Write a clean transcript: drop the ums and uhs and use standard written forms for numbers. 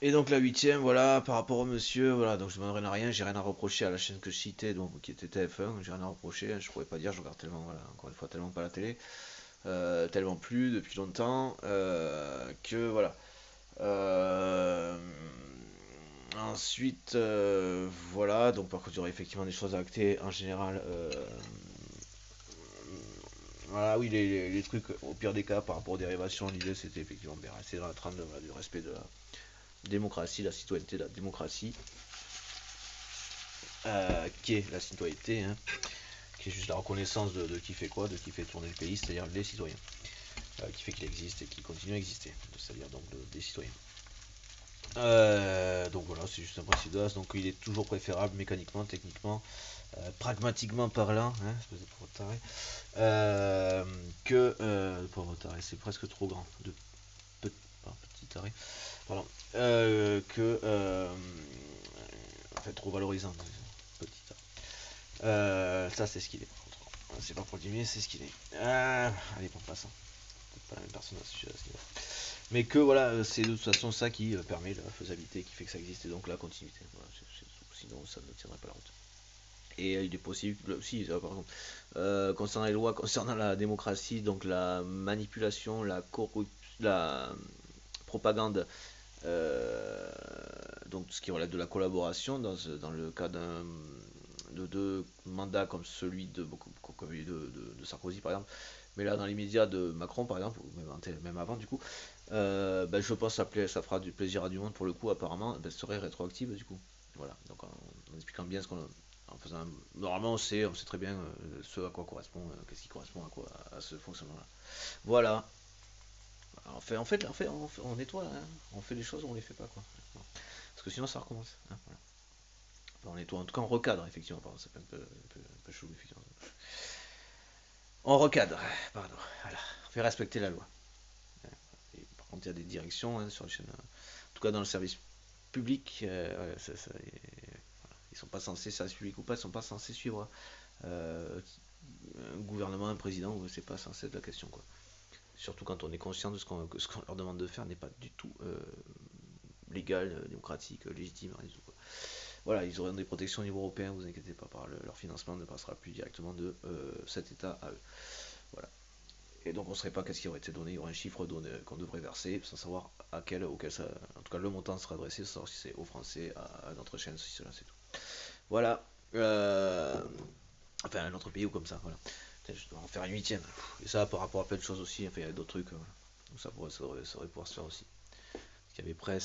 Et donc la huitième, voilà, par rapport au monsieur, voilà, donc je ne demande rien, j'ai rien à reprocher à la chaîne que je citais, donc qui était TF1, j'ai rien à reprocher, hein, je pourrais pas dire, je regarde tellement, voilà, encore une fois, tellement pas la télé, tellement plus depuis longtemps, que voilà. Euh, Ensuite, voilà, donc par contre il y aurait effectivement des choses à acter en général. Voilà, oui, les trucs, au pire des cas, par rapport aux dérivations, l'idée c'était effectivement bien rester dans la trame voilà, du respect de la démocratie, la citoyenneté, la démocratie, qui est la citoyenneté, hein, qui est juste la reconnaissance de qui fait quoi, de qui fait tourner le pays, c'est-à-dire les citoyens, qui fait qu'il existe et qui continue à exister, c'est-à-dire donc des citoyens. Donc voilà, c'est juste un principe de base. Donc il est toujours préférable mécaniquement, techniquement, pragmatiquement parlant, hein, espèce de pauvre taré, que pauvre taré, c'est presque trop grand, de petit taré, pardon, que en fait trop valorisant, petit taré. Ça c'est ce qu'il est par contre. C'est pas pour le diminuer, c'est ce qu'il est. Allez, bon, passons. Peut-être pas la même personne à ce niveau. Mais que voilà, c'est de toute façon ça qui permet la faisabilité, qui fait que ça existe, et donc la continuité. Voilà, sinon ça ne tiendrait pas la route. Et il est possible, si, par exemple, concernant les lois, concernant la démocratie, donc la manipulation, la propagande, euh, donc ce qui relève de la collaboration dans le cas de deux mandats comme celui de Sarkozy par exemple, mais là dans les médias de Macron par exemple, ou même avant du coup, ben, je pense que ça fera du plaisir à du monde pour le coup apparemment, ben, serait rétroactive du coup. Voilà, donc en expliquant bien ce qu'on en faisant, normalement on sait très bien ce à quoi correspond, qu'est-ce qui correspond à quoi, à ce fonctionnement-là. Voilà. On nettoie, hein. On fait les choses ou on les fait pas quoi. Parce que sinon ça recommence, hein, voilà. Enfin, on nettoie, en tout cas on recadre effectivement, pardon, c'est un peu chelou effectivement. On recadre, pardon, voilà. On fait respecter la loi. Et par contre il y a des directions hein, sur les chaînes, en tout cas dans le service public, ils sont pas censés, service public ou pas, ils sont pas censés suivre un gouvernement, un président, c'est pas censé être la question quoi. Surtout quand on est conscient de ce qu'on leur demande de faire n'est pas du tout légal, démocratique, légitime, rien du tout. Quoi. Voilà, ils auront des protections au niveau européen, vous inquiétez pas, leur financement ne passera plus directement de cet État à eux. Voilà. Et donc on ne saurait pas qu'est-ce qui aurait été donné, il y aurait un chiffre donné qu'on devrait verser, sans savoir auquel ça, en tout cas le montant sera adressé, sans savoir si c'est aux Français, à notre chaîne, si cela, c'est tout. Voilà. Enfin, un autre pays ou comme ça, voilà. Je dois en faire une huitième. Et ça par rapport à plein de choses aussi, enfin, il y a d'autres trucs. Voilà. Donc ça aurait pouvoir se faire aussi. Parce qu'il y avait presse